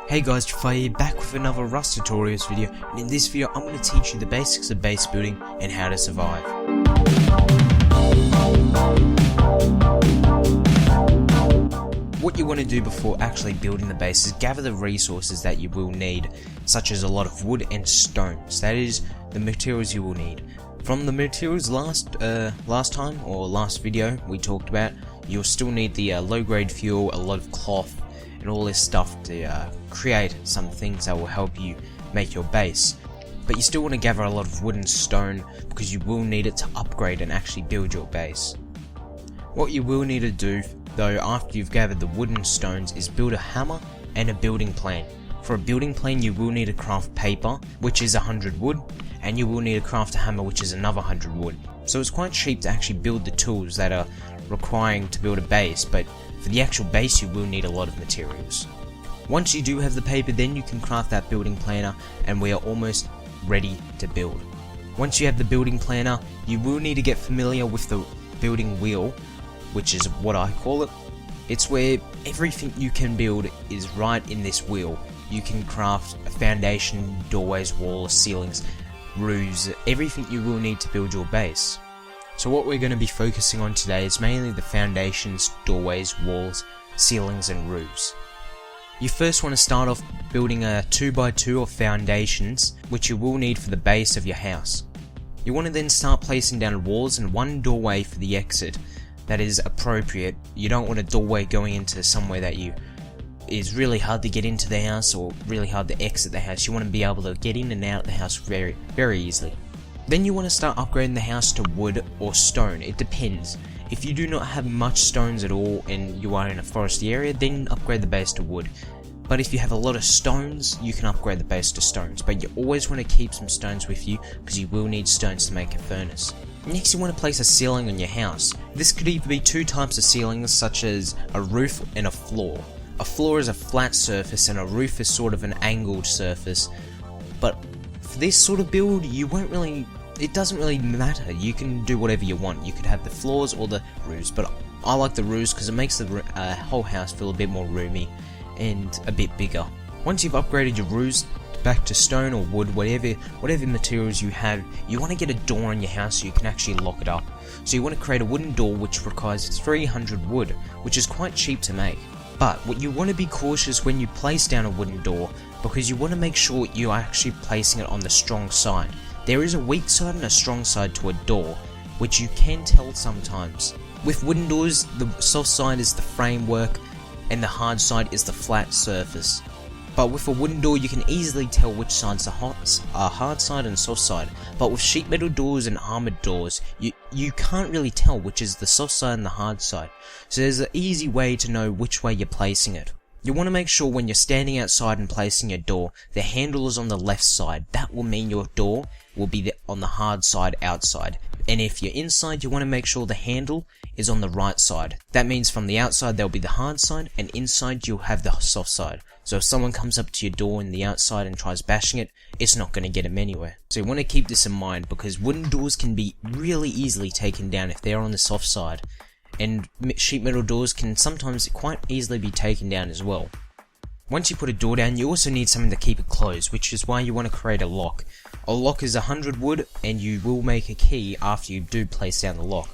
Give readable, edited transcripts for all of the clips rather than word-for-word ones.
Hey guys, Jfarr here, back with another Rust tutorials video, and in this video I'm going to teach you the basics of base building and how to survive. What you want to do before actually building the base is gather the resources that you will need, such as a lot of wood and stones. That is the materials you will need. From the materials last time or last video we talked about, you'll still need the low grade fuel, a lot of cloth, and all this stuff to create some things that will help you make your base. But you still want to gather a lot of wood and stone because you will need it to upgrade and actually build your base. What you will need to do though after you've gathered the wood and stones is build a hammer and a building plane. For a building plane you will need to craft paper, which is 100 wood, and you will need to craft a hammer, which is another 100 wood. So it's quite cheap to actually build the tools that are requiring to build a base, but for the actual base you will need a lot of materials. Once you do have the paper, then you can craft that building planner and we are almost ready to build. Once you have the building planner, you will need to get familiar with the building wheel, which is what I call it. It's where everything you can build is right in this wheel. You can craft a foundation, doorways, walls, ceilings, roofs, everything you will need to build your base. So what we're going to be focusing on today is mainly the foundations, doorways, walls, ceilings and roofs. You first want to start off building a 2x2 of foundations, which you will need for the base of your house. You want to then start placing down walls and one doorway for the exit that is appropriate. You don't want a doorway going into somewhere that is really hard to get into the house or really hard to exit the house. You want to be able to get in and out of the house very easily. Then you want to start upgrading the house to wood or stone. It depends. If you do not have much stones at all and you are in a foresty area, then upgrade the base to wood. But if you have a lot of stones, you can upgrade the base to stones. But you always want to keep some stones with you because you will need stones to make a furnace. Next you want to place a ceiling on your house. This could either be two types of ceilings, such as a roof and a floor. A floor is a flat surface and a roof is sort of an angled surface. But for this sort of build, it doesn't really matter. You can do whatever you want. You could have the floors or the roofs, but I like the roofs because it makes the whole house feel a bit more roomy and a bit bigger. Once you've upgraded your roofs back to stone or wood, whatever materials you have, you want to get a door in your house so you can actually lock it up. So you want to create a wooden door which requires 300 wood, which is quite cheap to make. But what you want to be cautious when you place down a wooden door, because you want to make sure you are actually placing it on the strong side. There is a weak side and a strong side to a door, which you can tell sometimes. With wooden doors, the soft side is the framework and the hard side is the flat surface. But with a wooden door you can easily tell which side's the hard side and soft side. But with sheet metal doors and armored doors, you can't really tell which is the soft side and the hard side. So there's an easy way to know which way you're placing it. You want to make sure when you're standing outside and placing your door, the handle is on the left side. That will mean your door will be on the hard side outside. And if you're inside, you want to make sure the handle is on the right side. That means from the outside there'll be the hard side, and inside you'll have the soft side. So if someone comes up to your door in the outside and tries bashing it, it's not going to get them anywhere. So you want to keep this in mind, because wooden doors can be really easily taken down if they're on the soft side. And sheet metal doors can sometimes quite easily be taken down as well. Once you put a door down, you also need something to keep it closed, which is why you want to create a lock. A lock is 100 wood, and you will make a key after you do place down the lock.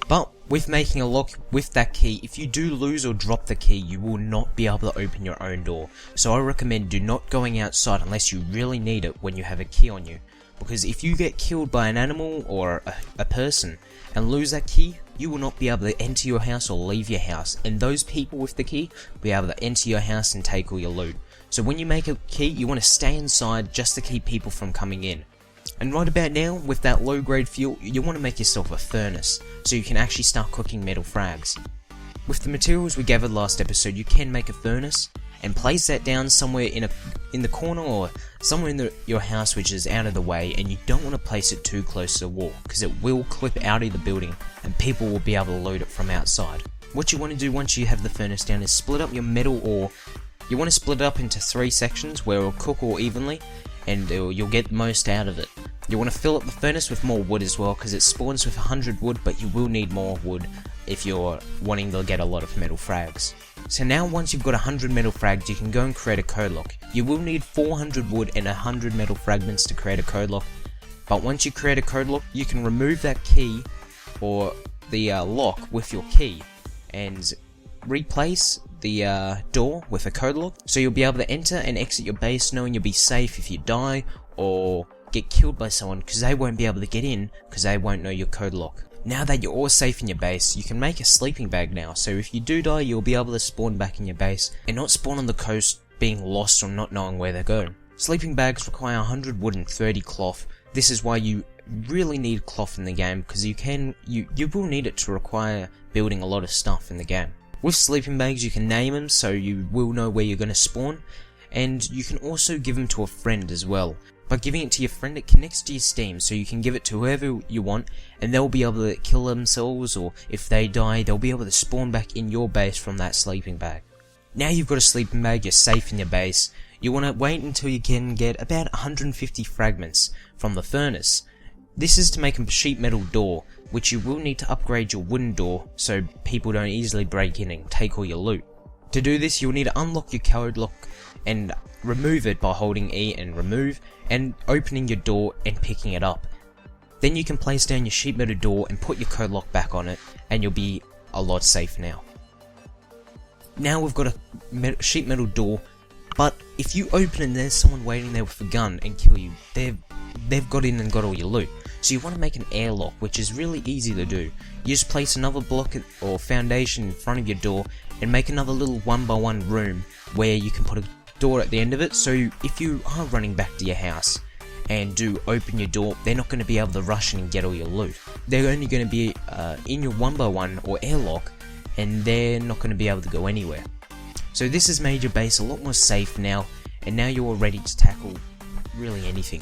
But with making a lock with that key, if you do lose or drop the key, you will not be able to open your own door. So I recommend do not going outside unless you really need it when you have a key on you. Because if you get killed by an animal or a person and lose that key, you will not be able to enter your house or leave your house, and those people with the key will be able to enter your house and take all your loot. So when you make a key, you want to stay inside just to keep people from coming in. And right about now, with that low grade fuel, you want to make yourself a furnace, so you can actually start cooking metal frags. With the materials we gathered last episode, you can make a furnace, and place that down somewhere in the corner or somewhere in your house which is out of the way, and you don't want to place it too close to the wall because it will clip out of the building and people will be able to loot it from outside. What you want to do once you have the furnace down is split up your metal ore. You want to split it up into 3 sections where it will cook all evenly and you'll get the most out of it. You want to fill up the furnace with more wood as well, because it spawns with 100 wood, but you will need more wood if you're wanting to get a lot of metal frags. So now once you've got 100 metal frags, you can go and create a code lock. You will need 400 wood and 100 metal fragments to create a code lock. But once you create a code lock, you can remove that key or the lock with your key and replace the door with a code lock. So you'll be able to enter and exit your base knowing you'll be safe if you die or get killed by someone, because they won't be able to get in because they won't know your code lock. Now that you're all safe in your base, you can make a sleeping bag now, so if you do die, you'll be able to spawn back in your base and not spawn on the coast being lost or not knowing where they go. Sleeping bags require 100 wood and 30 cloth. This is why you really need cloth in the game, because you will need it to require building a lot of stuff in the game. With sleeping bags, you can name them so you will know where you're going to spawn, and you can also give them to a friend as well. By giving it to your friend, it connects to your Steam, so you can give it to whoever you want, and they'll be able to kill themselves, or if they die, they'll be able to spawn back in your base from that sleeping bag. Now you've got a sleeping bag, you're safe in your base. You want to wait until you can get about 150 fragments from the furnace. This is to make a sheet metal door, which you will need to upgrade your wooden door so people don't easily break in and take all your loot. To do this, you'll need to unlock your code lock and remove it by holding E and remove, and opening your door and picking it up. Then you can place down your sheet metal door and put your code lock back on it, and you'll be a lot safer now. Now we've got a sheet metal door, but if you open and there's someone waiting there with a gun and kill you, they've got in and got all your loot. So you want to make an airlock, which is really easy to do. You just place another block or foundation in front of your door and make another little 1x1 room where you can put a door at the end of it, so if you are running back to your house and do open your door, they're not going to be able to rush in and get all your loot. They're only going to be in your 1x1 or airlock, and they're not going to be able to go anywhere. So this has made your base a lot more safe now, and now you're ready to tackle really anything.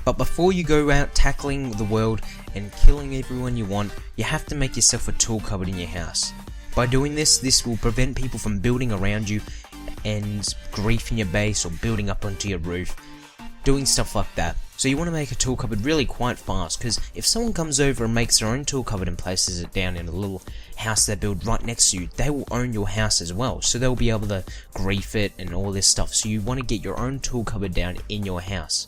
But before you go out tackling the world and killing everyone you want, you have to make yourself a tool cupboard in your house. By doing this will prevent people from building around you and griefing your base or building up onto your roof, doing stuff like that. So you want to make a tool cupboard really quite fast, because if someone comes over and makes their own tool cupboard and places it down in a little house they build right next to you, they will own your house as well, so they'll be able to grief it and all this stuff. So you want to get your own tool cupboard down in your house.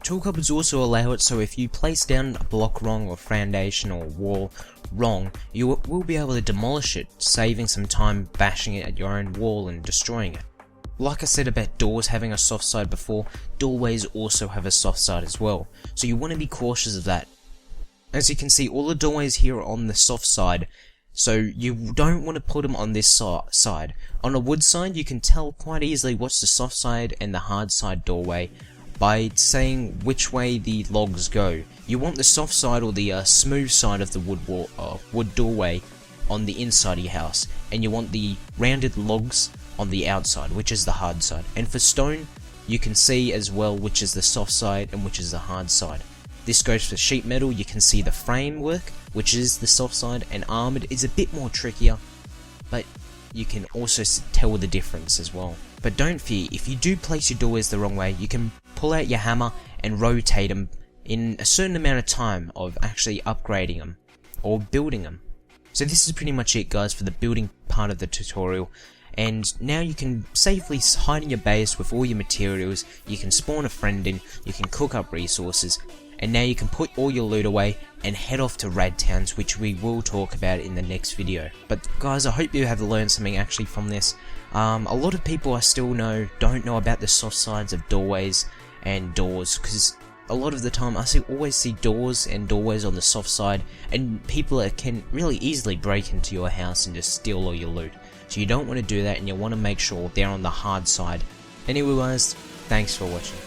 Tool cupboards also allow it so if you place down a block wrong or foundation or wall wrong, you will be able to demolish it, saving some time bashing it at your own wall and destroying it. Like I said about doors having a soft side before, doorways also have a soft side as well, so you want to be cautious of that. As you can see, all the doorways here are on the soft side, so you don't want to put them on this side. On a wood side, you can tell quite easily what's the soft side and the hard side doorway by saying which way the logs go. You want the soft side or the smooth side of the wood doorway on the inside of your house, and you want the rounded logs on the outside, which is the hard side. And for stone, you can see as well which is the soft side and which is the hard side. This goes for sheet metal. You can see the framework, which is the soft side, and armored is a bit more trickier, but you can also tell the difference as well. But don't fear, if you do place your doorways the wrong way, you can pull out your hammer and rotate them in a certain amount of time of actually upgrading them or building them. So this is pretty much it, guys, for the building part of the tutorial. And now you can safely hide in your base with all your materials, you can spawn a friend in, you can cook up resources, and now you can put all your loot away and head off to raid towns, which we will talk about in the next video. But guys, I hope you have learned something actually from this. A lot of people I still know don't know about the soft sides of doorways and doors, because a lot of the time I always see doors and doorways on the soft side, and people can really easily break into your house and just steal all your loot. So you don't want to do that, and you want to make sure they're on the hard side. Anyway guys, thanks for watching.